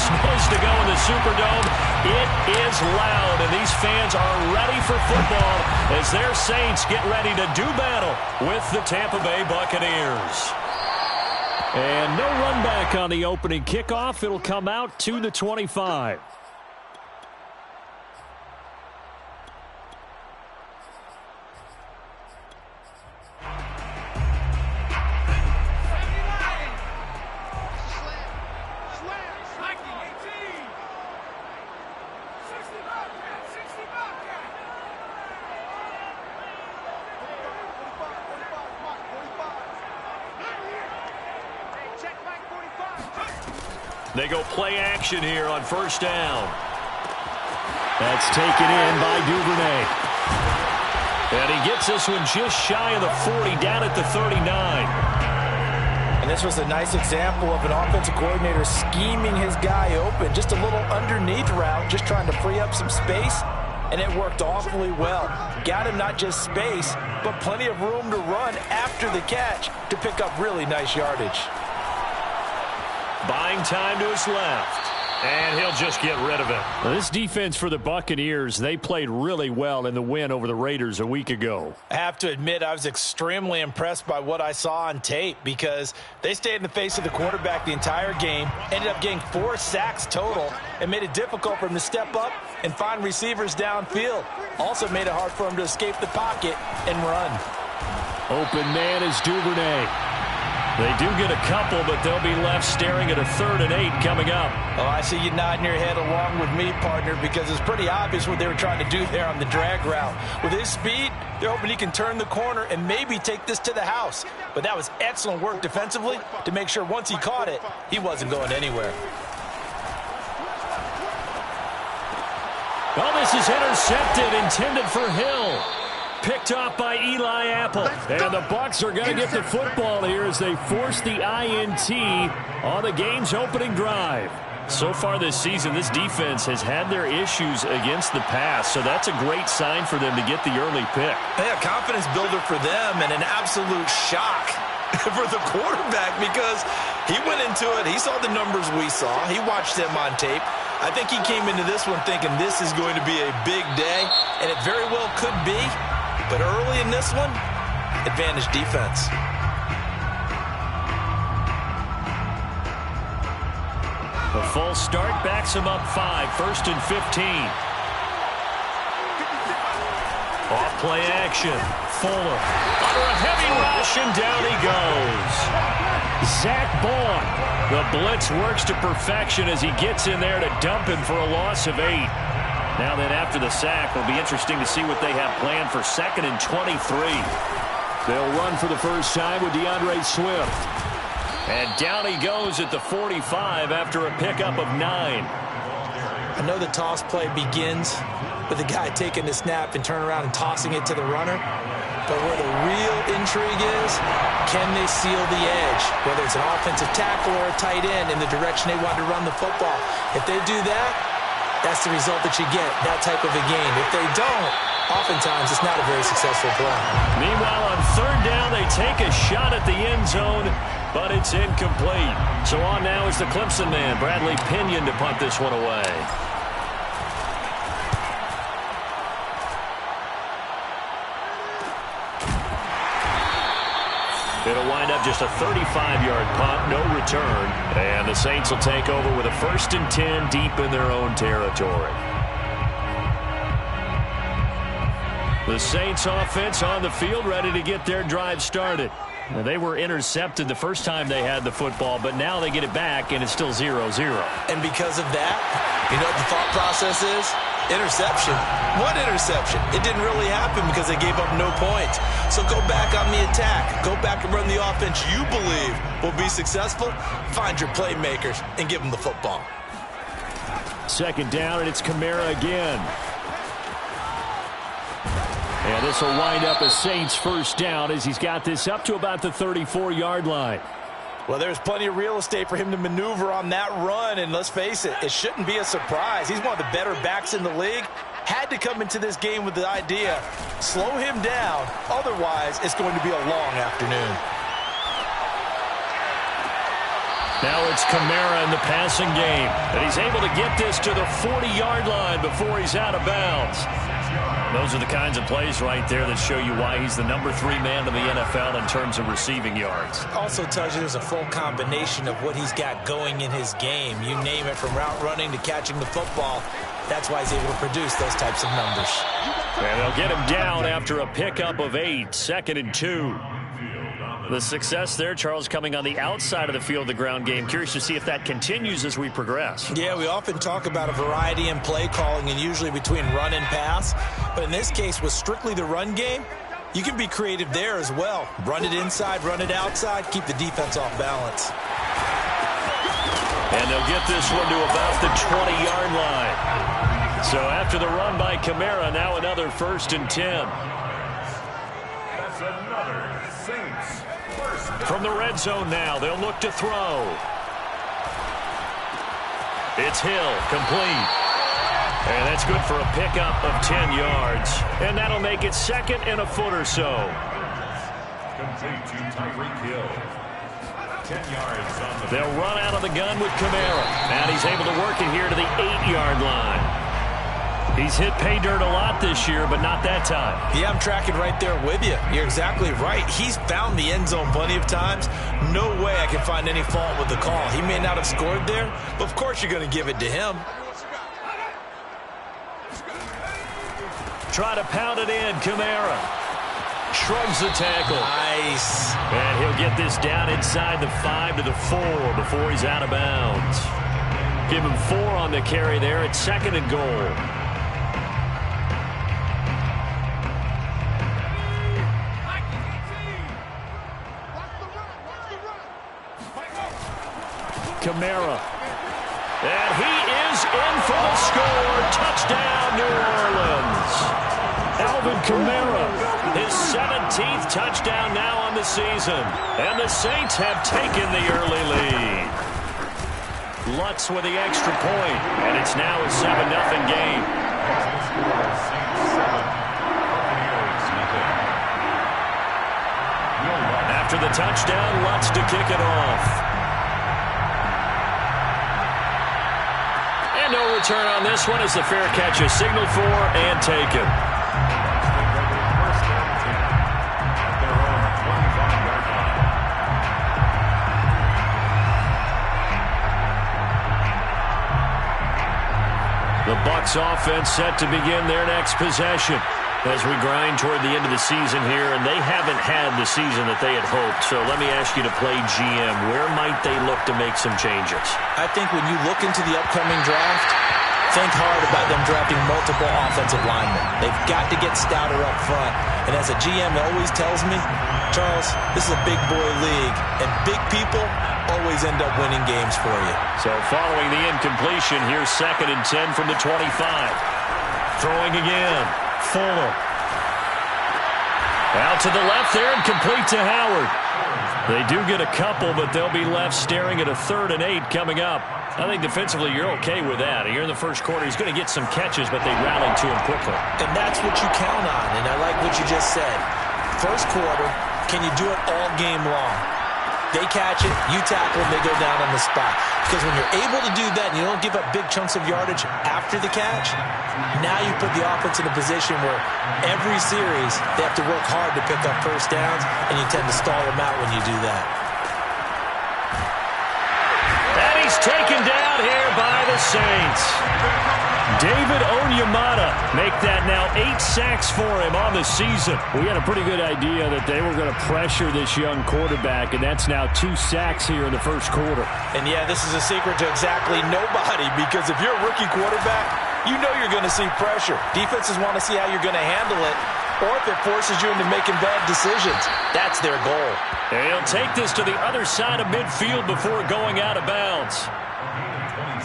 supposed to go in the Superdome. It is loud, and these fans are ready for football as their Saints get ready to do battle with the Tampa Bay Buccaneers. And no run back on the opening kickoff. It'll come out to the 25. They go play action here on first down. That's taken in by Duvernay. And he gets this one just shy of the 40, down at the 39. And this was a nice example of an offensive coordinator scheming his guy open. Just a little underneath route, just trying to free up some space. And it worked awfully well. Got him not just space, but plenty of room to run after the catch to pick up really nice yardage. Buying time to his left, and he'll just get rid of it. Now, this defense for the Buccaneers, they played really well in the win over the Raiders a week ago. I have to admit, I was extremely impressed by what I saw on tape because they stayed in the face of the quarterback the entire game, ended up getting 4 sacks total, and made it difficult for him to step up and find receivers downfield. Also made it hard for him to escape the pocket and run. Open man is Duvernay. They do get a couple, but they'll be left staring at a 3rd and 8 coming up. Oh, I see you nodding your head along with me, partner, because it's pretty obvious what they were trying to do there on the drag route. With his speed, they're hoping he can turn the corner and maybe take this to the house. But that was excellent work defensively to make sure once he caught it, he wasn't going anywhere. Well, this is intercepted, intended for Hill. Picked off by Eli Apple. And the Bucs are going to get the football here as they force the INT on the game's opening drive. So far this season, this defense has had their issues against the pass, so that's a great sign for them to get the early pick. Yeah, confidence builder for them and an absolute shock for the quarterback because he went into it. He saw the numbers we saw. He watched them on tape. I think he came into this one thinking this is going to be a big day, and it very well could be. But early in this one, advantage defense. A false start backs him up 5, 1st and 15. Off play action. Fuller under a heavy rush, and down he goes. Zach Bond. The blitz works to perfection as he gets in there to dump him for a loss of 8. Now then, after the sack, it'll be interesting to see what they have planned for 2nd and 23. They'll run for the first time with DeAndre Swift. And down he goes at the 45 after a pickup of 9. I know the toss play begins with the guy taking the snap and turning around and tossing it to the runner. But where the real intrigue is, can they seal the edge? Whether it's an offensive tackle or a tight end in the direction they want to run the football. If they do that, that's the result that you get, that type of a game. If they don't, oftentimes it's not a very successful play. Meanwhile, on 3rd down, they take a shot at the end zone, but it's incomplete. So on now is the Clemson man, Bradley Pinion, to punt this one away. It'll wind up just a 35-yard punt, no return. And the Saints will take over with a 1st and 10 deep in their own territory. The Saints offense on the field ready to get their drive started. Now, they were intercepted the first time they had the football, but now they get it back, and it's still 0-0. And because of that, you know what the thought process is? Interception. What interception? It didn't really happen because they gave up no points. So go back on the attack. Go back and run the offense you believe will be successful. Find your playmakers and give them the football. 2nd down, and it's Kamara again. And this will wind up a Saints 1st down as he's got this up to about the 34-yard line. Well, there's plenty of real estate for him to maneuver on that run, and let's face it, it shouldn't be a surprise. He's one of the better backs in the league. Had to come into this game with the idea, slow him down, otherwise it's going to be a long afternoon. Now it's Kamara in the passing game. And he's able to get this to the 40-yard line before he's out of bounds. Those are the kinds of plays right there that show you why he's the number 3 man in the NFL in terms of receiving yards. Also tells you there's a full combination of what he's got going in his game. You name it, from route running to catching the football. That's why he's able to produce those types of numbers. And they'll get him down after a pickup of 8, 2nd and 2. The success there, Charles, coming on the outside of the field, the ground game. Curious to see if that continues as we progress. Yeah, we often talk about a variety in play calling and usually between run and pass. But in this case, with strictly the run game, you can be creative there as well. Run it inside, run it outside, keep the defense off balance. And they'll get this one to about the 20-yard line. So after the run by Kamara, now another 1st and 10. That's another Saints. From the red zone now, they'll look to throw. It's Hill, complete. And that's good for a pickup of 10 yards. And that'll make it 2nd and a foot or so. Complete to Tyreek Hill. 10 yards on the... They'll run out of the gun with Kamara. And he's able to work it here to the 8-yard line. He's hit pay dirt a lot this year, but not that time. Yeah, I'm tracking right there with you. You're exactly right. He's found the end zone plenty of times. No way I can find any fault with the call. He may not have scored there, but of course you're going to give it to him. Try to pound it in, Kamara. Shrugs the tackle. Nice. And he'll get this down inside the 5 to the 4 before he's out of bounds. Give him 4 on the carry there at 2nd and goal. Kamara. And he is in for the score. Touchdown, New Orleans. Alvin Kamara, his 17th touchdown now on the season. And the Saints have taken the early lead. Lutz with the extra point, and it's now a 7-0 game. After the touchdown, Lutz to kick it off. No return on this one as the fair catch is signaled for and taken. The Bucs offense set to begin their next possession as we grind toward the end of the season here, and they haven't had the season that they had hoped. So let me ask you to play GM. Where might they look to make some changes? I think when you look into the upcoming draft, think hard about them drafting multiple offensive linemen. They've got to get stouter up front. And as a GM always tells me, Charles, this is a big boy league, and big people always end up winning games for you. So following the incompletion, here's 2nd and 10 from the 25. Throwing again. Fuller. Out to the left there and complete to Howard. They do get a couple, but they'll be left staring at a 3rd and 8 coming up. I think defensively you're okay with that. Here in the first quarter, he's going to get some catches, but they rallied to him quickly. And that's what you count on, and I like what you just said. First quarter, can you do it all game long? They catch it, you tackle them, they go down on the spot. Because when you're able to do that and you don't give up big chunks of yardage after the catch, now you put the offense in a position where every series they have to work hard to pick up first downs, and you tend to stall them out when you do that. And he's taken down here by the Saints. David Onyemata make that now 8 sacks for him on the season. We had a pretty good idea that they were going to pressure this young quarterback, and that's now 2 sacks here in the first quarter. And yeah, this is a secret to exactly nobody, because if you're a rookie quarterback, you know you're going to see pressure. Defenses want to see how you're going to handle it, or if it forces you into making bad decisions. That's their goal. And he'll take this to the other side of midfield before going out of bounds.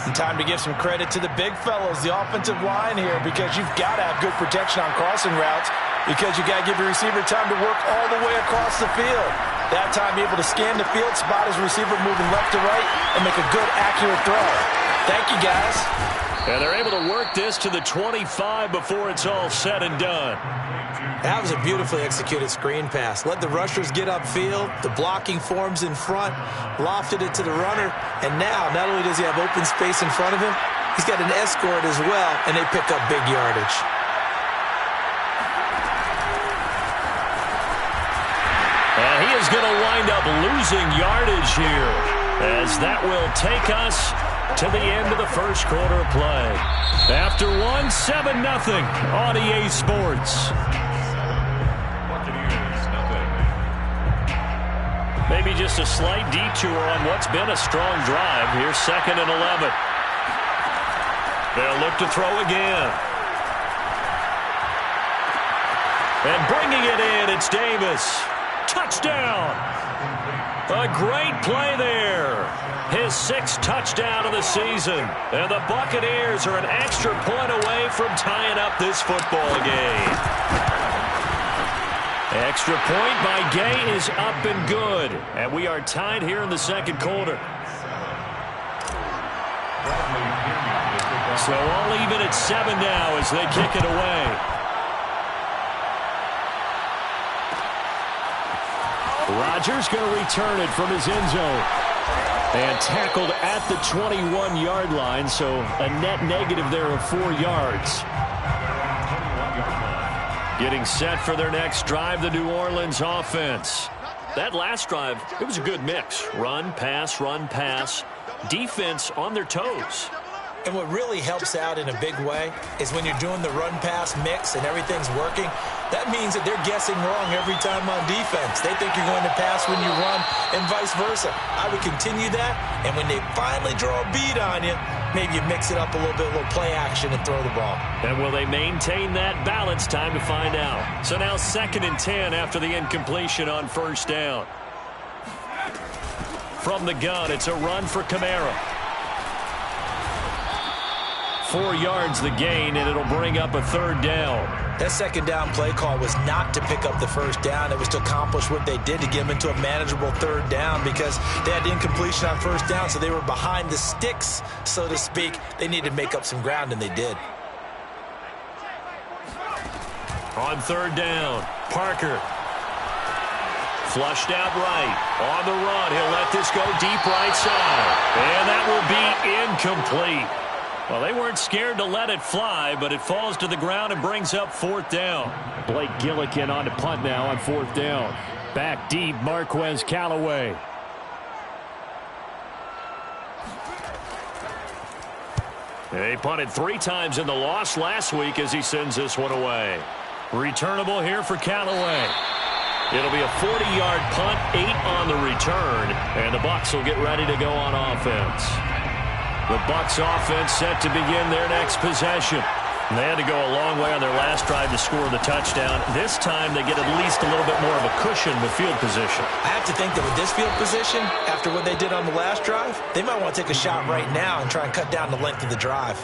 And time to give some credit to the big fellows, the offensive line here, because you've got to have good protection on crossing routes, because you got to give your receiver time to work all the way across the field. That time, be able to scan the field, spot his receiver moving left to right, and make a good, accurate throw. Thank you, guys. And they're able to work this to the 25 before it's all said and done. That was a beautifully executed screen pass. Let the rushers get upfield. The blocking forms in front. Lofted it to the runner. And now, not only does he have open space in front of him, he's got an escort as well, and they pick up big yardage. And he is going to wind up losing yardage here, as that will take us to the end of the first quarter of play. After one, 7-0 on EA Sports. Buccaneers, nothing. Maybe just a slight detour on what's been a strong drive. Here's 2nd and 11. They'll look to throw again. And bringing it in, it's Davis. Touchdown! A great play there. His 6th touchdown of the season. And the Buccaneers are an extra point away from tying up this football game. Extra point by Gay is up and good. And we are tied here in the second quarter. So all even at 7 now as they kick it away. Rodgers going to return it from his end zone. And tackled at the 21-yard line, so a net negative there of 4 yards. Getting set for their next drive, the New Orleans offense. That last drive, it was a good mix. Run, pass, defense on their toes. And what really helps out in a big way is when you're doing the run-pass mix and everything's working, that means that they're guessing wrong every time on defense. They think you're going to pass when you run and vice versa. I would continue that, and when they finally draw a bead on you, maybe you mix it up a little bit, a little play action, and throw the ball. And will they maintain that balance? Time to find out. So now 2nd and 10 after the incompletion on 1st down. From the gun, it's a run for Kamara. 4 yards the gain, and it'll bring up a 3rd down. That 2nd down play call was not to pick up the 1st down. It was to accomplish what they did to get them into a manageable 3rd down because they had the incompletion on 1st down, so they were behind the sticks, so to speak. They needed to make up some ground, and they did. On 3rd down, Parker. Flushed out right. On the run, he'll let this go deep right side. And that will be incomplete. Well, they weren't scared to let it fly, but it falls to the ground and brings up 4th down. Blake Gillikin on to punt now on 4th down. Back deep, Marquez Callaway. He punted 3 times in the loss last week as he sends this one away. Returnable here for Callaway. It'll be a 40-yard punt, 8 on the return, and the Bucs will get ready to go on offense. The Bucs offense set to begin their next possession. They had to go a long way on their last drive to score the touchdown. This time they get at least a little bit more of a cushion with field position. I have to think that with this field position, after what they did on the last drive, they might want to take a shot right now and try and cut down the length of the drive.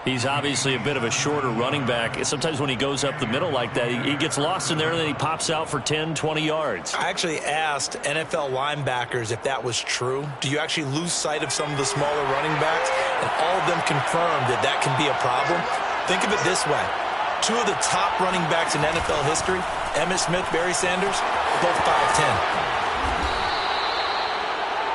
He's obviously a bit of a shorter running back. Sometimes when he goes up the middle like that, he gets lost in there and then he pops out for 10, 20 yards. I actually asked NFL linebackers if that was true. Do you actually lose sight of some of the smaller running backs? And all of them confirmed that that can be a problem. Think of it this way. 2 of the top running backs in NFL history, Emmitt Smith, Barry Sanders, both 5'10".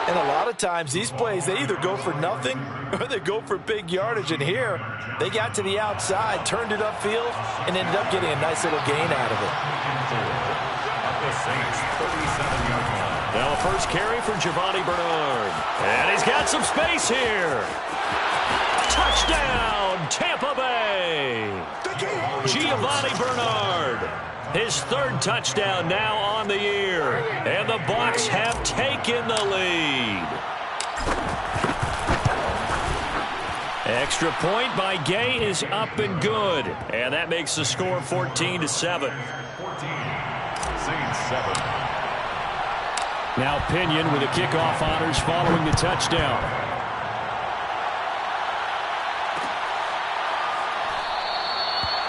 And a lot of times, these plays, they either go for nothing or they go for big yardage. And here, they got to the outside, turned it upfield, and ended up getting a nice little gain out of it. The Saints, 37-yard line. Now a first carry for Giovanni Bernard. And he's got some space here. Touchdown, Tampa Bay. Giovanni Bernard. His 3rd touchdown now on the year. And the Bucs have taken the lead. Extra point by Gay is up and good. And that makes the score 14-7. 14. Saints 7. Now Pinion with the kickoff honors following the touchdown.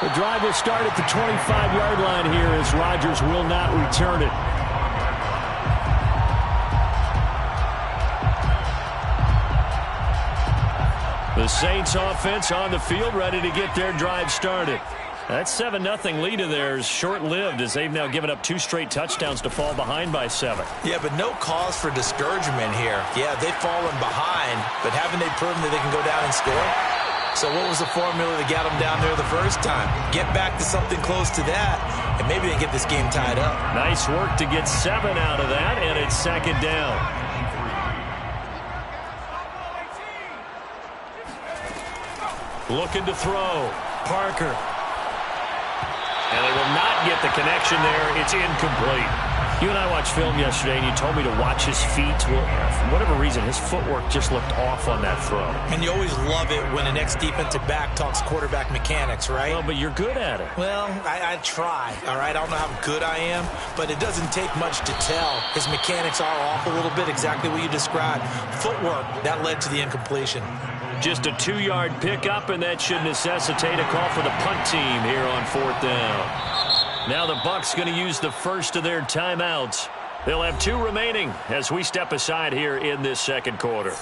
The drive will start at the 25-yard line here as Rodgers will not return it. The Saints offense on the field, ready to get their drive started. That 7-0 lead of theirs short-lived as they've now given up 2 straight touchdowns to fall behind by 7. Yeah, but no cause for discouragement here. Yeah, they've fallen behind, but haven't they proven that they can go down and score? So what was the formula that got them down there the first time? Get back to something close to that, and maybe they get this game tied up. Nice work to get 7 out of that, and it's 2nd down. Looking to throw. Parker. And they will not get the connection there. It's incomplete. You and I watched film yesterday, and you told me to watch his feet. Well, for whatever reason, his footwork just looked off on that throw. And you always love it when an ex-defensive back talks quarterback mechanics, right? Well, but you're good at it. Well, I try, all right? I don't know how good I am, but it doesn't take much to tell. His mechanics are off a little bit, exactly what you described. Footwork, that led to the incompletion. Just a 2-yard pickup, and that should necessitate a call for the punt team here on 4th down. Now the Bucs going to use the first of their timeouts. They'll have 2 remaining as we step aside here in this 2nd quarter.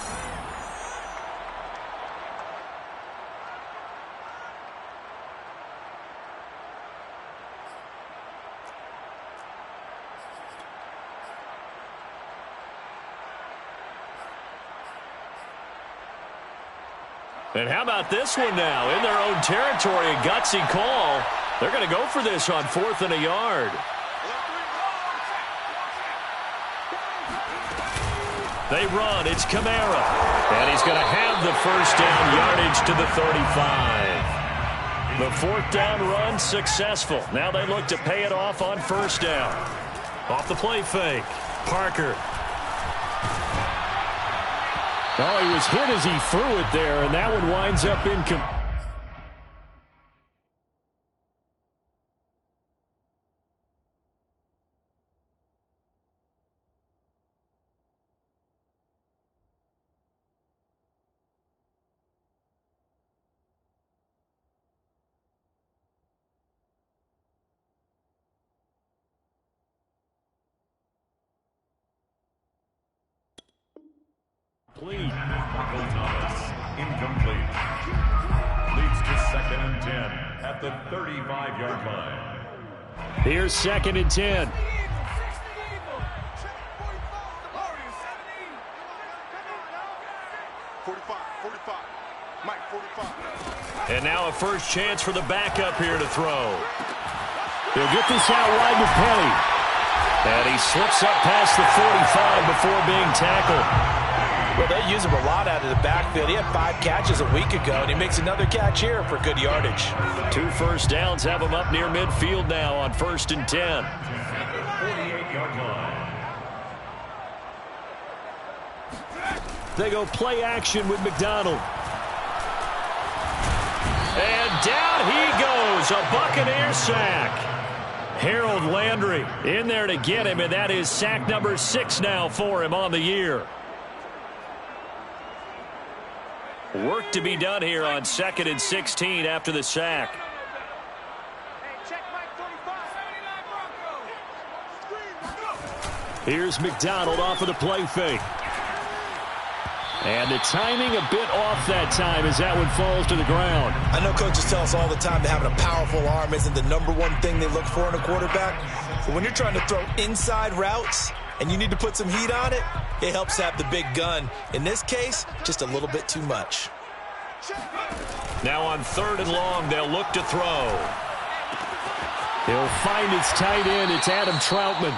And how about this one now? In their own territory, a gutsy call. They're going to go for this on 4th and a yard. They run. It's Kamara. And he's going to have the first down, yardage to the 35. The 4th down run successful. Now they look to pay it off on 1st down. Off the play fake. Parker. Oh, he was hit as he threw it there, and that one winds up incomplete. Incomplete. Leads to 2nd and 10 at the 35-yard line. Here's 2nd and 10. And now a first chance for the backup here to throw. He'll get this out wide with Penny. And he slips up past the 45 before being tackled. Well, they use him a lot out of the backfield. He had 5 catches a week ago, and he makes another catch here for good yardage. 2 first downs have him up near midfield now on 1st and 10. 48-yard line. They go play action with McDonald. And down he goes, a Buccaneer sack. Harold Landry in there to get him, and that is sack number 6 now for him on the year. Work to be done here on 2nd and 16 after the sack. Here's McDonald off of the play fake. And the timing a bit off that time as that one falls to the ground. I know coaches tell us all the time that having a powerful arm isn't the #1 thing they look for in a quarterback. But when you're trying to throw inside routes and you need to put some heat on it, it helps have the big gun. In this case, just a little bit too much. Now on 3rd and long, they'll look to throw. He'll find his tight end. It's Adam Troutman.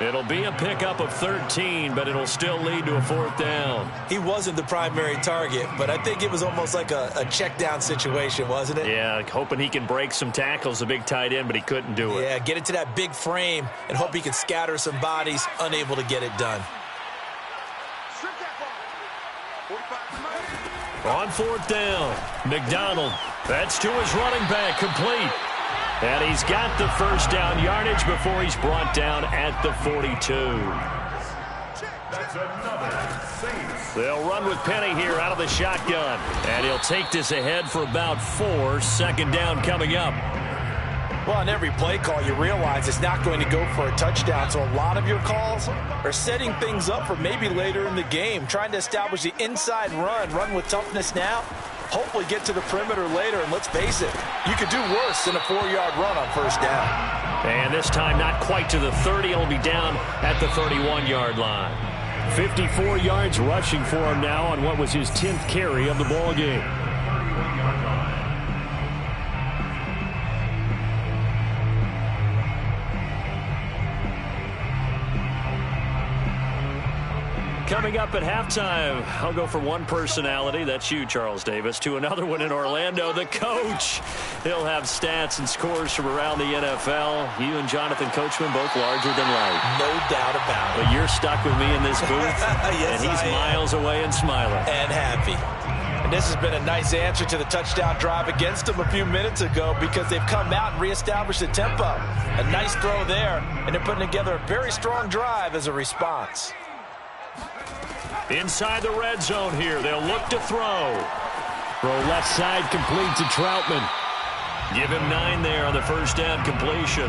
It'll be a pickup of 13, but it'll still lead to a 4th down. He wasn't the primary target, but I think it was almost like a check down situation, wasn't it? Yeah, hoping he can break some tackles, a big tight end, but he couldn't do it. Yeah, get it to that big frame and hope he can scatter some bodies, unable to get it done. On 4th down, McDonald. That's to his running back, complete. And he's got the first down yardage before he's brought down at the 42. That's another Saints. They'll run with Penny here out of the shotgun. And he'll take this ahead for about 4. 2nd down coming up. Well, on every play call, you realize it's not going to go for a touchdown, so a lot of your calls are setting things up for maybe later in the game, trying to establish the inside run with toughness now, hopefully get to the perimeter later, and let's face it, you could do worse than a 4-yard run on first down. And this time not quite to the 30. It'll be down at the 31-yard line. 54 yards rushing for him now on what was his 10th carry of the ball game. Coming up at halftime, I'll go from one personality, that's you, Charles Davis, to another one in Orlando, the coach. He'll have stats and scores from around the NFL. You and Jonathan Coachman both larger than life. No doubt about it. But you're stuck with me in this booth, yes, and he's miles away and smiling. And happy. And this has been a nice answer to the touchdown drive against them a few minutes ago because they've come out and reestablished the tempo. A nice throw there, and they're putting together a very strong drive as a response. Inside the red zone here. They'll look to throw. Throw left side complete to Troutman. Give him 9 there on the first down completion.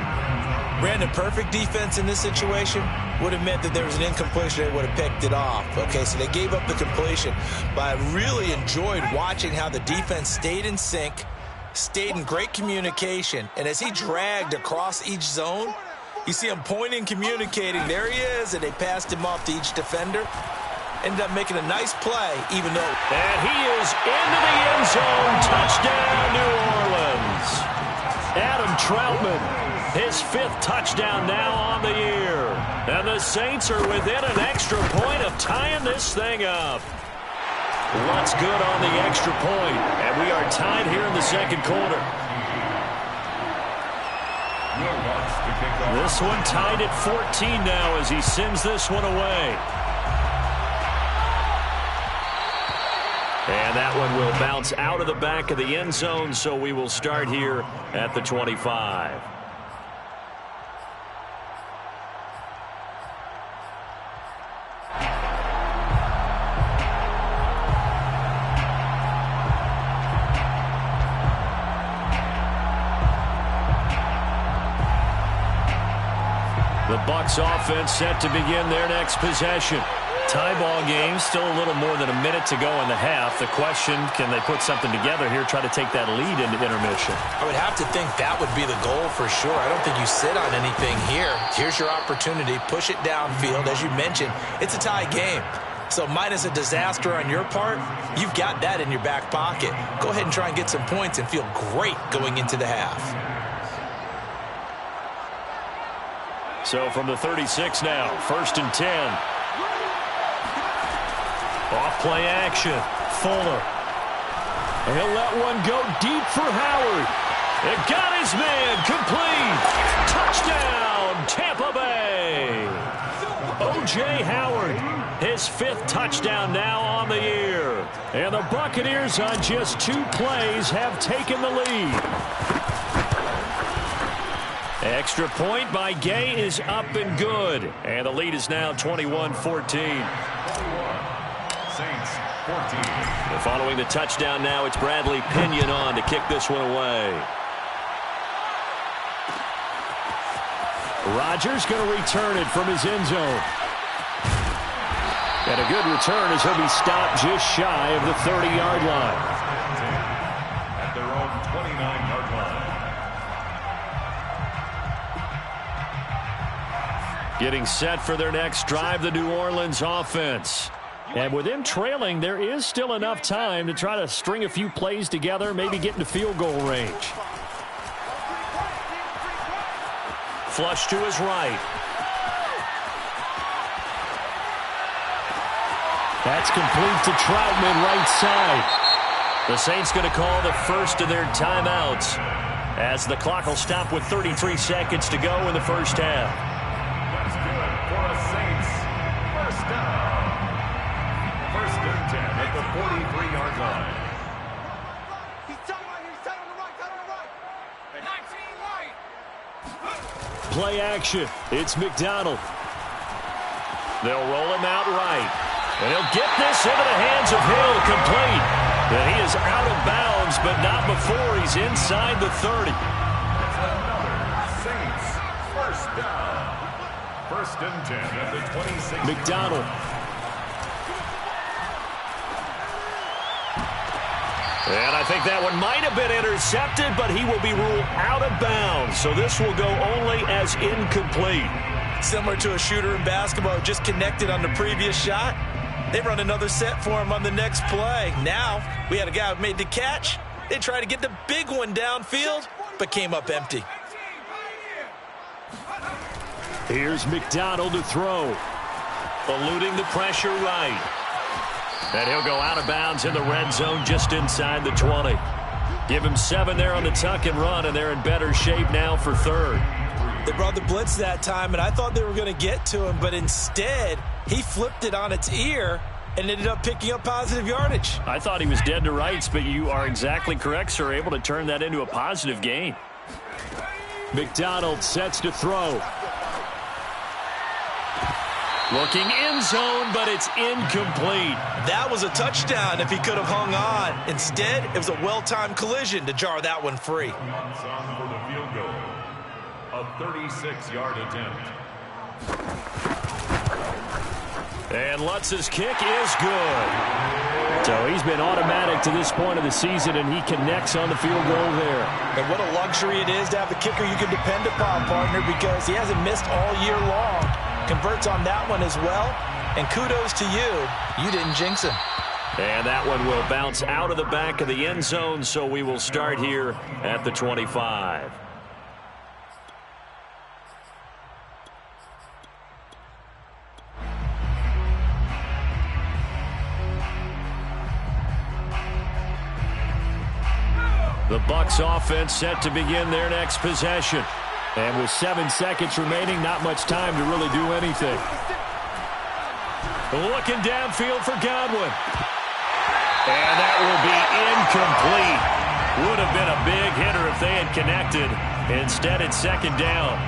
Brandon, perfect defense in this situation would have meant that there was an incompletion. They would have picked it off. Okay, so they gave up the completion. But I really enjoyed watching how the defense stayed in sync, stayed in great communication. And as he dragged across each zone, you see him pointing, communicating. There he is, and they passed him off to each defender. Ended up making a nice play, even though... And he is into the end zone. Touchdown, New Orleans. Adam Troutman, his 5th touchdown now on the year. And the Saints are within an extra point of tying this thing up. What's good on the extra point? And we are tied here in the second quarter. This one tied at 14 now as he sends this one away. And that one will bounce out of the back of the end zone, so we will start here at the 25. The Bucs offense set to begin their next possession. Tie ball game, still a little more than a minute to go in the half. The question, can they put something together here, try to take that lead into intermission? I would have to think that would be the goal for sure. I don't think you sit on anything here. Here's your opportunity. Push it downfield. As you mentioned, it's a tie game. So minus a disaster on your part, you've got that in your back pocket. Go ahead and try and get some points and feel great going into the half. So from the 36 now, 1st and 10. Off play action. Fuller. He'll let one go deep for Howard. It got his man complete. Touchdown, Tampa Bay. O.J. Howard, his 5th touchdown now on the year. And the Buccaneers on just 2 plays have taken the lead. Extra point by Gay is up and good. And the lead is now 21-14. Saints 14. Following the touchdown now, it's Bradley Pinion on to kick this one away. Rodgers going to return it from his end zone. And a good return as he'll be stopped just shy of the 30-yard line. At their own 29-yard line. Getting set for their next drive, the New Orleans offense. And with them trailing, there is still enough time to try to string a few plays together, maybe get into field goal range. Flush to his right. That's complete to Troutman, right side. The Saints going to call the first of their timeouts as the clock will stop with 33 seconds to go in the first half. That's good for the Saints. First down. 1st and 10 at the 43-yard line. Play action. It's McDonald. They'll roll him out right. And he'll get this into the hands of Hill, complete. And he is out of bounds, but not before he's inside the 30. That's another First down. First and 10 at the 26. McDonald. And I think that one might have been intercepted, but he will be ruled out of bounds. So this will go only as incomplete. Similar to a shooter in basketball, just connected on the previous shot. They run another set for him on the next play. Now, we had a guy who made the catch. They tried to get the big one downfield, but came up empty. Here's McDonald to throw. Eluding the pressure right. And he'll go out of bounds in the red zone just inside the 20. Give him 7 there on the tuck and run, and they're in better shape now for third. They brought the blitz that time, and I thought they were going to get to him, but instead, he flipped it on its ear and ended up picking up positive yardage. I thought he was dead to rights, but you are exactly correct, sir. Able to turn that into a positive gain. McDonald sets to throw. Looking end zone, but it's incomplete. That was a touchdown if he could have hung on. Instead, it was a well-timed collision to jar that one free. Runs on for the field goal. A 36-yard attempt. And Lutz's kick is good. So he's been automatic to this point of the season, and he connects on the field goal there. And what a luxury it is to have a kicker you can depend upon, partner, because he hasn't missed all year long. Converts on that one as well. And kudos to you. You didn't jinx him. And that one will bounce out of the back of the end zone, so we will start here at the 25. The Bucs offense set to begin their next possession. And with 7 seconds remaining, not much time to really do anything. Looking downfield for Godwin. And that will be incomplete. Would have been a big hitter if they had connected. Instead, it's second down.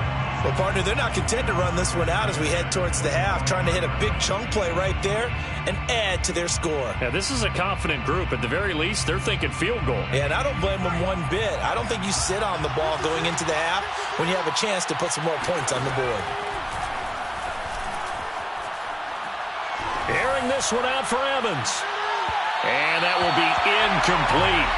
Well, partner, they're not content to run this one out as we head towards the half, trying to hit a big chunk play right there and add to their score. Yeah, this is a confident group. At the very least, they're thinking field goal. And I don't blame them one bit. I don't think you sit on the ball going into the half when you have a chance to put some more points on the board. Airing this one out for Evans. And that will be incomplete.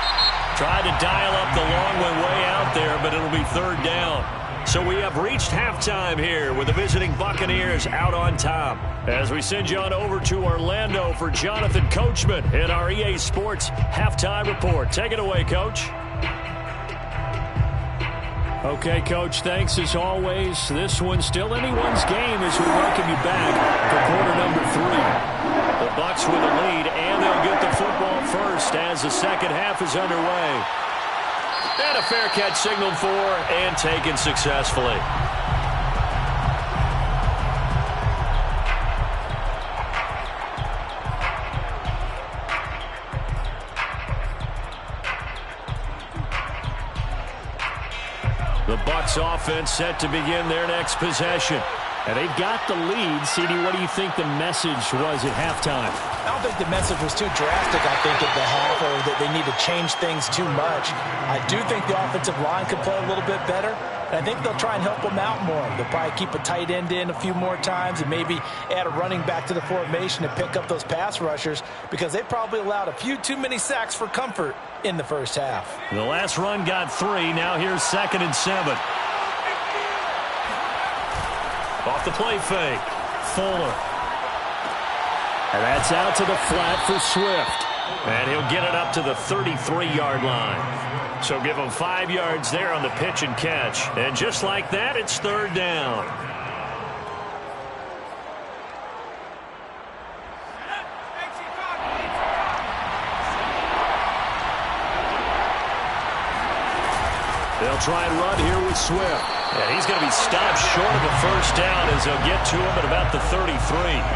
Tried to dial up the long one way out there, but it'll be third down. So we have reached halftime here with the visiting Buccaneers out on top. As we send you on over to Orlando for Jonathan Coachman in our EA Sports Halftime Report. Take it away, Coach. Okay, Coach, thanks as always. This one's still anyone's game as we welcome you back for quarter number 3. The Bucs with a lead, and they'll get the football first as the second half is underway. And a fair catch signaled for and taken successfully. The Bucs offense set to begin their next possession. And they've got the lead. CD, what do you think the message was at halftime? I don't think the message was too drastic, I think, at the half, or that they need to change things too much. I do think the offensive line could play a little bit better, and I think they'll try and help them out more. They'll probably keep a tight end in a few more times and maybe add a running back to the formation to pick up those pass rushers because they probably allowed a few too many sacks for comfort in the first half. The last run got 3. Now here's 2nd and 7. Off the play fake. Fuller. And that's out to the flat for Swift. And he'll get it up to the 33-yard line. So give him 5 yards there on the pitch and catch. And just like that, it's third down. They'll try and run here with Swift. And he's going to be stopped short of a first down as they'll get to him at about the 33.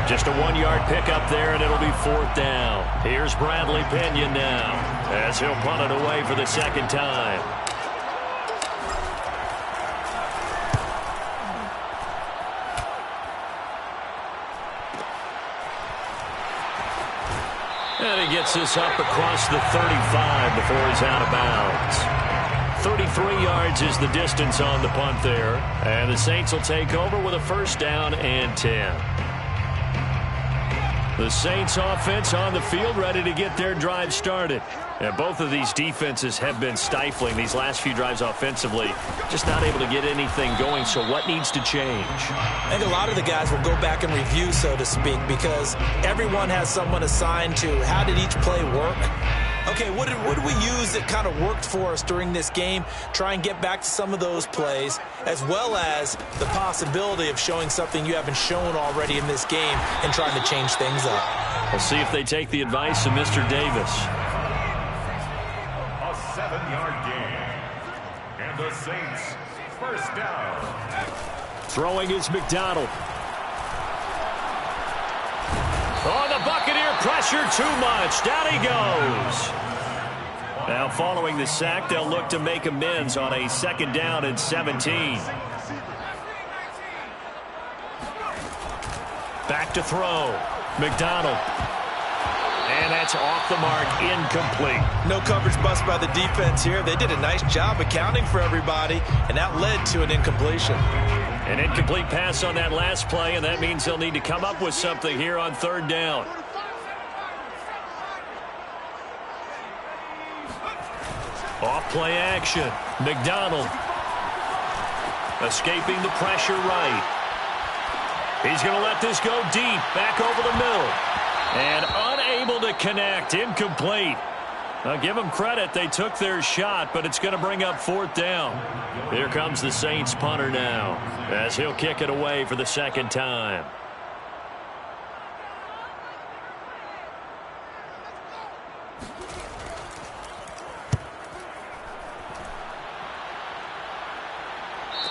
Just a 1-yard pickup there, and it'll be fourth down. Here's Bradley Pinion now as he'll punt it away for the second time. And he gets this up across the 35 before he's out of bounds. 33 yards is the distance on the punt there. And the Saints will take over with a 1st down and 10. The Saints offense on the field, ready to get their drive started. And both of these defenses have been stifling these last few drives offensively. Just not able to get anything going, so what needs to change? I think a lot of the guys will go back and review, so to speak, because everyone has someone assigned to how did each play work. Okay, what did we use that kind of worked for us during this game? Try and get back to some of those plays, as well as the possibility of showing something you haven't shown already in this game and trying to change things up. We'll see if they take the advice of Mr. Davis. A 7-yard gain. And the Saints, 1st down. Throwing is McDonald. Oh, the Buccaneer pressure too much. Down he goes. Now following the sack, they'll look to make amends on a 2nd down and 17. Back to throw. McDonald. And that's off the mark, incomplete. No coverage bust by the defense here. They did a nice job accounting for everybody, and that led to an incompletion. An incomplete pass on that last play, and that means they'll need to come up with something here on 3rd down. Off play action. McDonald. Escaping the pressure right. He's going to let this go deep. Back over the middle. And unable to connect. Incomplete. Now give them credit. They took their shot, but it's going to bring up 4th down. Here comes the Saints punter now, as he'll kick it away for the 2nd time.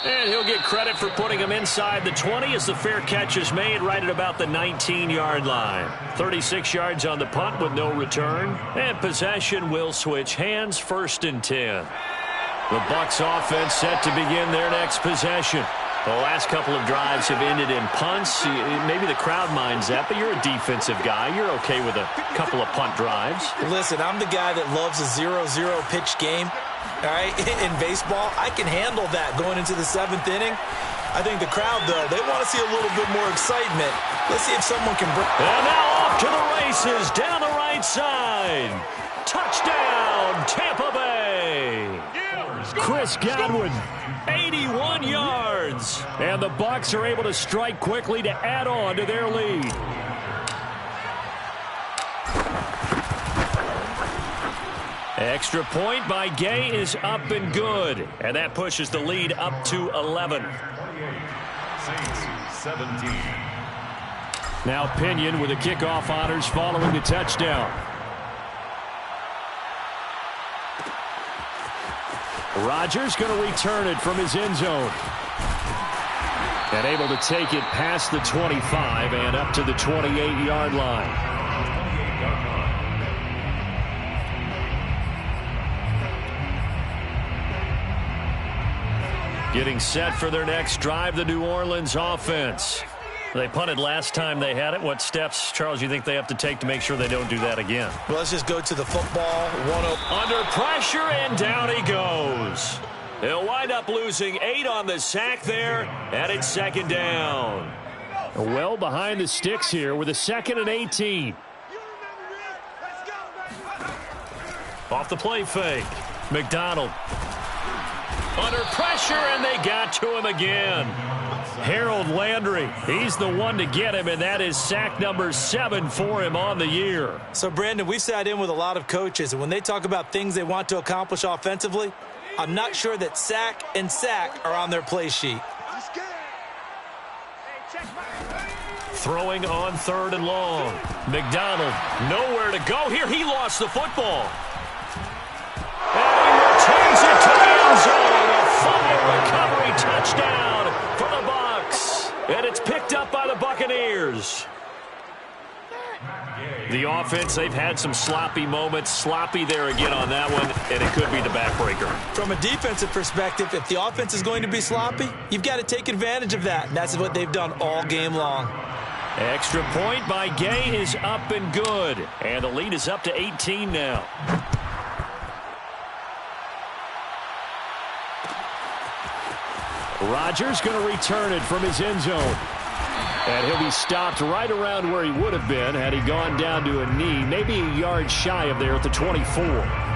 And he'll get credit for putting him inside the 20 as the fair catch is made right at about the 19-yard line. 36 yards on the punt with no return. And possession will switch hands, 1st and 10. The Bucs offense set to begin their next possession. The last couple of drives have ended in punts. Maybe the crowd minds that, but you're a defensive guy. You're okay with a couple of punt drives. Listen, I'm the guy that loves a 0-0 pitch game. All right, in baseball, I can handle that going into the 7th inning. I think the crowd, though, they want to see a little bit more excitement. Let's see if someone can bring... And now off to the races, down the right side. Touchdown, Tampa Bay. Chris Godwin, 81 yards. And the Bucs are able to strike quickly to add on to their lead. Extra point by Gay is up and good. And that pushes the lead up to 11. 28, Saints 17. Now Pinion with the kickoff honors following the touchdown. Rodgers going to return it from his end zone. And able to take it past the 25 and up to the 28-yard line. Getting set for their next drive, the New Orleans offense. They punted last time they had it. What steps, Charles, you think they have to take to make sure they don't do that again? Well, let's just go to the football. Under pressure, and down he goes. They'll wind up losing 8 on the sack there, and it's 2nd down. Well behind the sticks here with a 2nd and 18. Off the play fake. McDonald. Under pressure, and they got to him again. Harold Landry, he's the one to get him, and that is sack number 7 for him on the year. So, Brandon, we've sat in with a lot of coaches, and when they talk about things they want to accomplish offensively, I'm not sure that sack and sack are on their play sheet. Throwing on 3rd and long. McDonald, nowhere to go here. He lost the football. And he returns it to the end zone. A fumble recovery touchdown for the Bucs. And it's picked up by the Buccaneers. The offense, they've had some sloppy moments. Sloppy there again on that one, and it could be the backbreaker. From a defensive perspective, if the offense is going to be sloppy, you've got to take advantage of that. And that's what they've done all game long. Extra point by Gay is up and good. And the lead is up to 18 now. Rodgers going to return it from his end zone. And he'll be stopped right around where he would have been had he gone down to a knee, maybe a yard shy of there at the 24.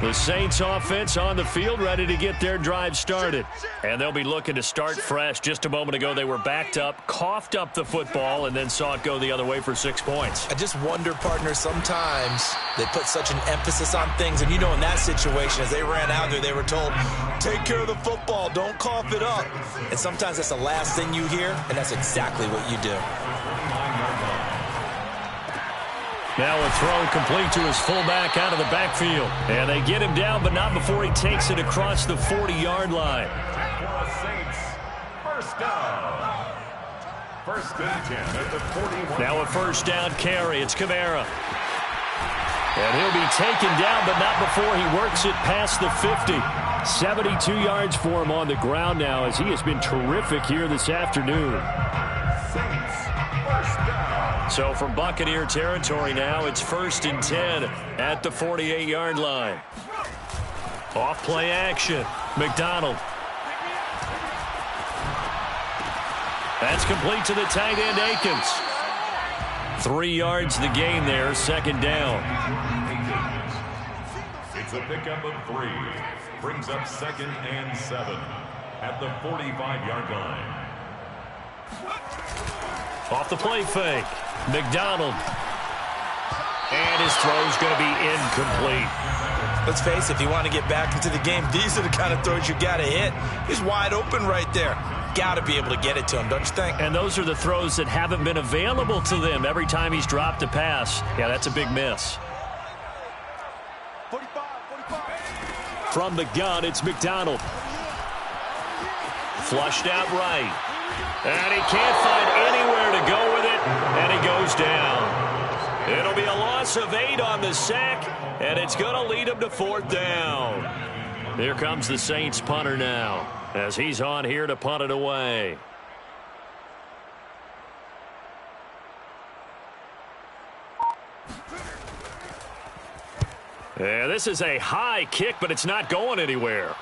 The Saints offense on the field ready to get their drive started. And they'll be looking to start fresh. Just a moment ago, they were backed up, coughed up the football, and then saw it go the other way for 6 points. I just wonder, partner, sometimes they put such an emphasis on things. And, you know, in that situation, as they ran out there, they were told, take care of the football, don't cough it up. And sometimes that's the last thing you hear, and that's exactly what you do. Now a throw complete to his fullback out of the backfield. And they get him down, but not before he takes it across the 40-yard line. Saints, first down. First and 10 at the 41. Now a first down carry. It's Kamara. And he'll be taken down, but not before he works it past the 50. 72 yards for him on the ground now as he has been terrific here this afternoon. Saints, first down. So from Buccaneer territory now, it's first and 10 at the 48-yard line. Off play action. McDonald. That's complete to the tight end, Akins. 3 yards the gain there, second down. It's a pickup of 3. Brings up second and 7 at the 45-yard line. Off the play fake. McDonald. And his throw's going to be incomplete. Let's face it, if you want to get back into the game, these are the kind of throws you got to hit. He's wide open right there. Got to be able to get it to him, don't you think? And those are the throws that haven't been available to them every time he's dropped a pass. Yeah, that's a big miss. 45. From the gun, it's McDonald. Flushed out right. And he can't find anywhere to go with it, and he goes down. It'll be a loss of 8 on the sack, and it's going to lead him to 4th down. Here comes the Saints punter now, as he's on here to punt it away. Yeah, this is a high kick, but it's not going anywhere.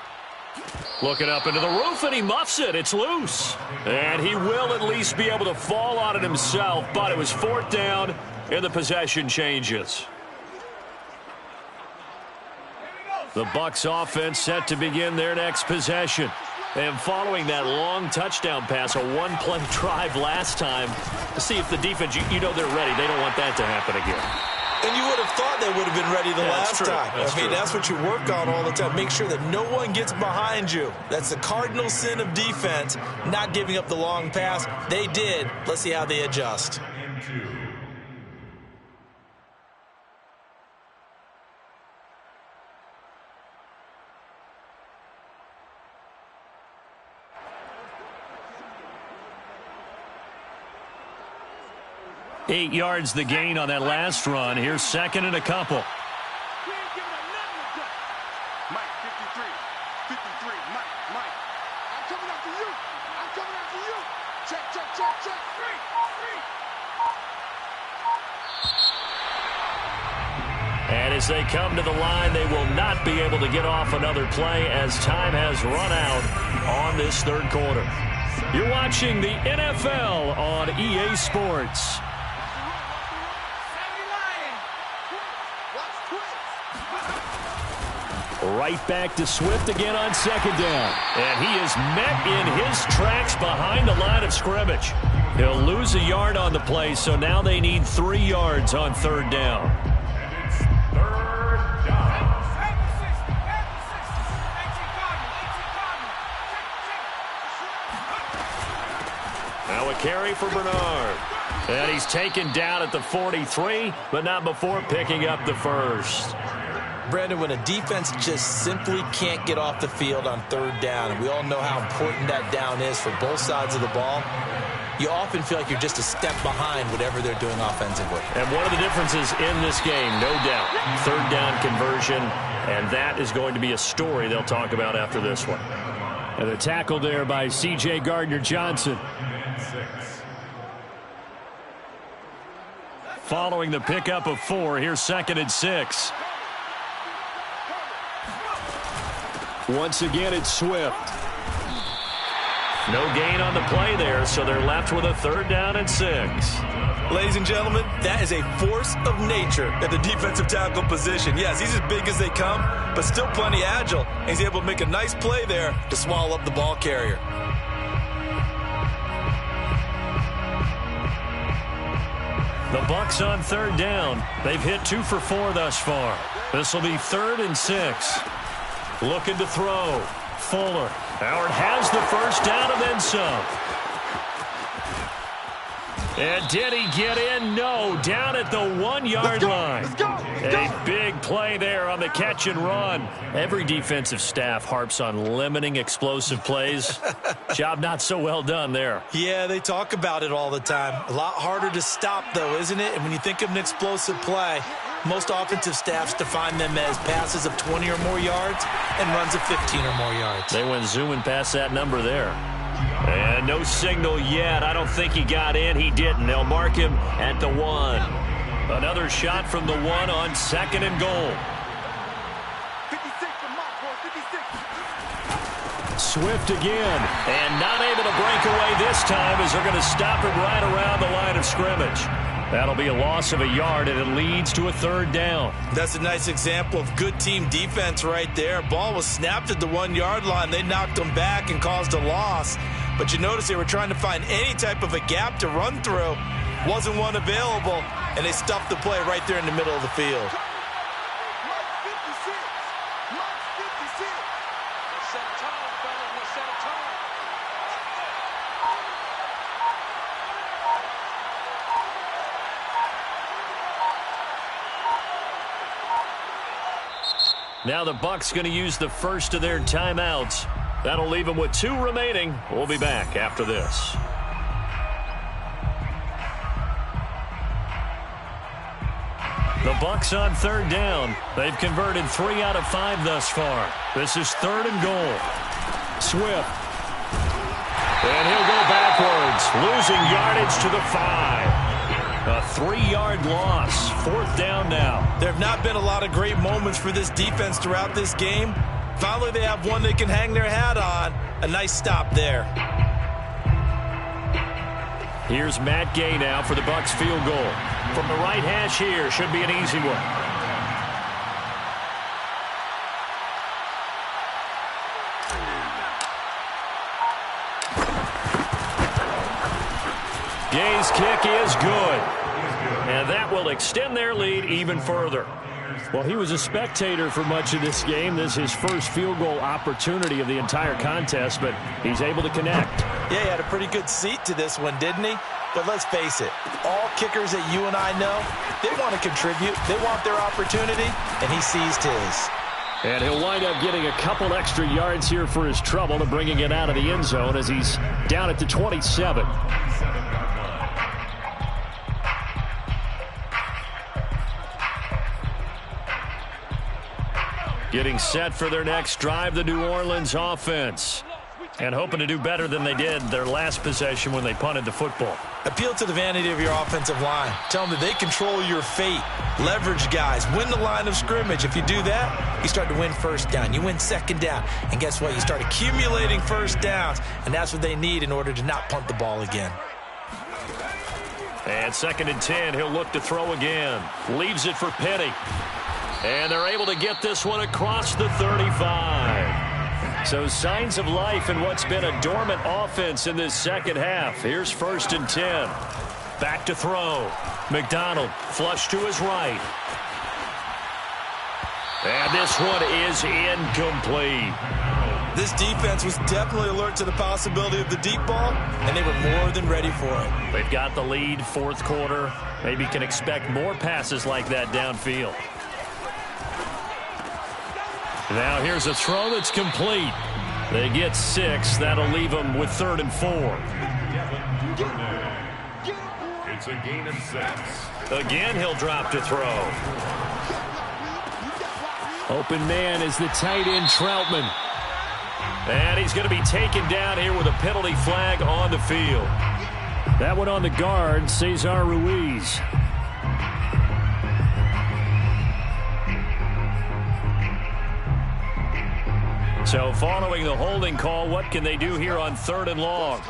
Looking up into the roof, and he muffs it. It's loose. And he will at least be able to fall on it himself, but it was 4th down, and the possession changes. The Bucs offense set to begin their next possession. And following that long touchdown pass, a one-play drive last time, to see if the defense, you know they're ready. They don't want that to happen again. And you would have thought they would have been ready the last time. I mean, that's what you work on all the time. Make sure that no one gets behind you. That's the cardinal sin of defense, not giving up the long pass. They did. Let's see how they adjust. Eight yards the gain on that last run. Here's second and a couple. Mike, 53, Mike. I'm coming after you. Check. And as they come to the line, they will not be able to get off another play as time has run out on this third quarter. You're watching the NFL on EA Sports. Right back to Swift again on second down. And he is met in his tracks behind the line of scrimmage. He'll lose a yard on the play, so now they need 3 yards on third down. Third down. Now a carry for Bernard. And he's taken down at the 43, but not before picking up the first. Brandon, when a defense just simply can't get off the field on third down, and we all know how important that down is for both sides of the ball, you often feel like you're just a step behind whatever they're doing offensively. And one of the differences in this game, no doubt, third down conversion, and that is going to be a story they'll talk about after this one. And a tackle there by C.J. Gardner-Johnson. Following the pickup of 4, here's second and 6. Once again, it's Swift. No gain on the play there, so they're left with a 3rd down and 6. Ladies and gentlemen, that is a force of nature at the defensive tackle position. Yes, he's as big as they come, but still plenty agile. And he's able to make a nice play there to swallow up the ball carrier. The Bucs on 3rd down. They've hit 2 for 4 thus far. This will be 3rd and 6. Looking to throw. Fuller. Howard has the first down and then some. And did he get in? No. Down at the 1-yard line. Let's go. A big play there on the catch and run. Every defensive staff harps on limiting explosive plays. Job not so well done there. Yeah, they talk about it all the time. A lot harder to stop, though, isn't it? And when you think of an explosive play, most offensive staffs define them as passes of 20 or more yards and runs of 15 or more yards. They went zooming past that number there. And no signal yet. I don't think he got in. He didn't. They'll mark him at the 1. Another shot from the 1 on 2nd and goal. 56 for Mark, boy, 56. Swift again. And not able to break away this time as they're going to stop him right around the line of scrimmage. That'll be a loss of a yard, and it leads to a 3rd down. That's a nice example of good team defense right there. Ball was snapped at the 1-yard line. They knocked them back and caused a loss. But you notice they were trying to find any type of a gap to run through. Wasn't one available, and they stuffed the play right there in the middle of the field. Mark 56. Mark 56. Let's set a tone, fellas. Let's set a tone. Now the Bucs going to use the first of their timeouts. That'll leave them with 2 remaining. We'll be back after this. The Bucs on 3rd down. They've converted 3 out of 5 thus far. This is 3rd and goal. Swift. And he'll go backwards, losing yardage to the 5. A 3-yard loss. 4th down now. There have not been a lot of great moments for this defense throughout this game. Finally, they have one they can hang their hat on. A nice stop there. Here's Matt Gay now for the Bucs field goal. From the right hash here, should be an easy one. Gay's kick is good. And that will extend their lead even further. Well, he was a spectator for much of this game. This is his first field goal opportunity of the entire contest, but he's able to connect. Yeah, he had a pretty good seat to this one, didn't he? But let's face it, all kickers that you and I know, they want to contribute. They want their opportunity, and he seized his. And he'll wind up getting a couple extra yards here for his trouble to bringing it out of the end zone as he's down at the 27. Getting set for their next drive, the New Orleans offense. And hoping to do better than they did their last possession when they punted the football. Appeal to the vanity of your offensive line. Tell them that they control your fate. Leverage guys. Win the line of scrimmage. If you do that, you start to win 1st down. You win 2nd down. And guess what? You start accumulating 1st downs. And that's what they need in order to not punt the ball again. And 2nd and 10, he'll look to throw again. Leaves it for Penny. And they're able to get this one across the 35. So signs of life in what's been a dormant offense in this 2nd half. Here's 1st and 10. Back to throw. McDonald flush to his right. And this one is incomplete. This defense was definitely alert to the possibility of the deep ball, and they were more than ready for it. They've got the lead, 4th quarter. Maybe can expect more passes like that downfield. Now here's a throw that's complete. They get 6. That'll leave them with 3rd and 4. It's a gain of 6. Again, he'll drop to throw. Open man is the tight end, Troutman. And he's going to be taken down here with a penalty flag on the field. That one on the guard, Cesar Ruiz. So following the holding call, what can they do here on 3rd and long?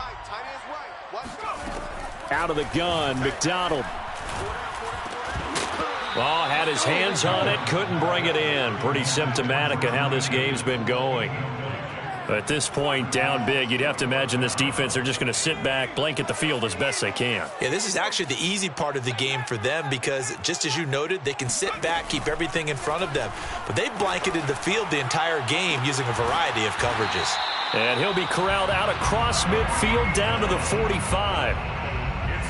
Out of the gun, McDonald. Well, had his hands on it, couldn't bring it in. Pretty symptomatic of how this game's been going. At this point, down big, you'd have to imagine this defense, they're just going to sit back, blanket the field as best they can. Yeah, this is actually the easy part of the game for them because, just as you noted, they can sit back, keep everything in front of them. But they've blanketed the field the entire game using a variety of coverages. And he'll be corralled out across midfield down to the 45.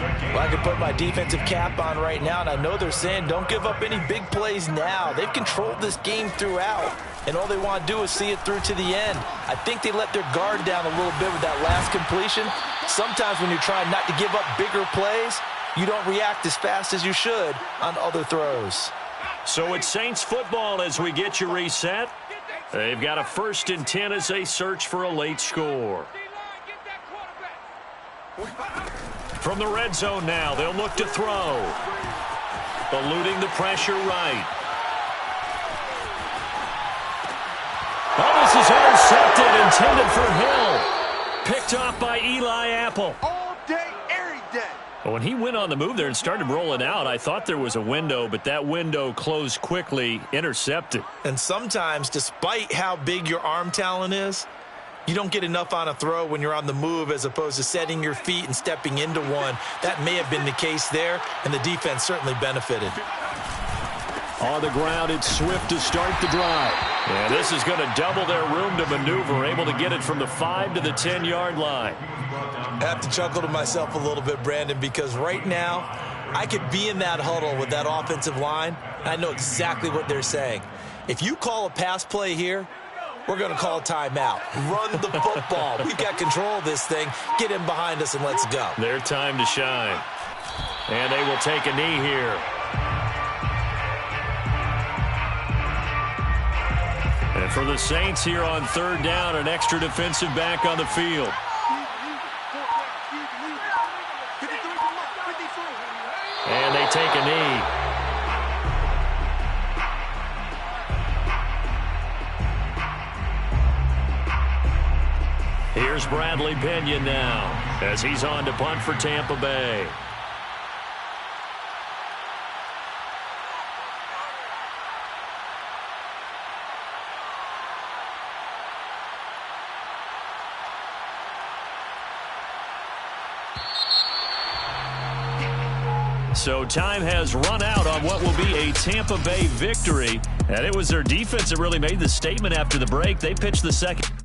Well, I can put my defensive cap on right now, and I know they're saying don't give up any big plays now. They've controlled this game throughout, and all they want to do is see it through to the end. I think they let their guard down a little bit with that last completion. Sometimes when you're trying not to give up bigger plays, you don't react as fast as you should on other throws. So it's Saints football as we get you reset. They've got a 1st and 10 as they search for a late score. From the red zone now, they'll look to throw. Eluding the pressure right. Oh, this is intercepted, intended for Hill. Picked off by Eli Apple. All day, every day. When he went on the move there and started rolling out, I thought there was a window, but that window closed quickly, intercepted. And sometimes, despite how big your arm talent is, you don't get enough on a throw when you're on the move as opposed to setting your feet and stepping into one. That may have been the case there, and the defense certainly benefited. On the ground, it's Swift to start the drive. And this is going to double their room to maneuver, able to get it from the 5 to the 10-yard line. I have to chuckle to myself a little bit, Brandon, because right now I could be in that huddle with that offensive line. I know exactly what they're saying. If you call a pass play here, we're going to call a timeout. Run the football. We've got control of this thing. Get in behind us and let's go. Their time to shine. And they will take a knee here. And for the Saints here on 3rd down, an extra defensive back on the field. And they take a knee. Here's Bradley Pena now as he's on to punt for Tampa Bay. So time has run out on what will be a Tampa Bay victory. And it was their defense that really made the statement after the break. They pitched the second.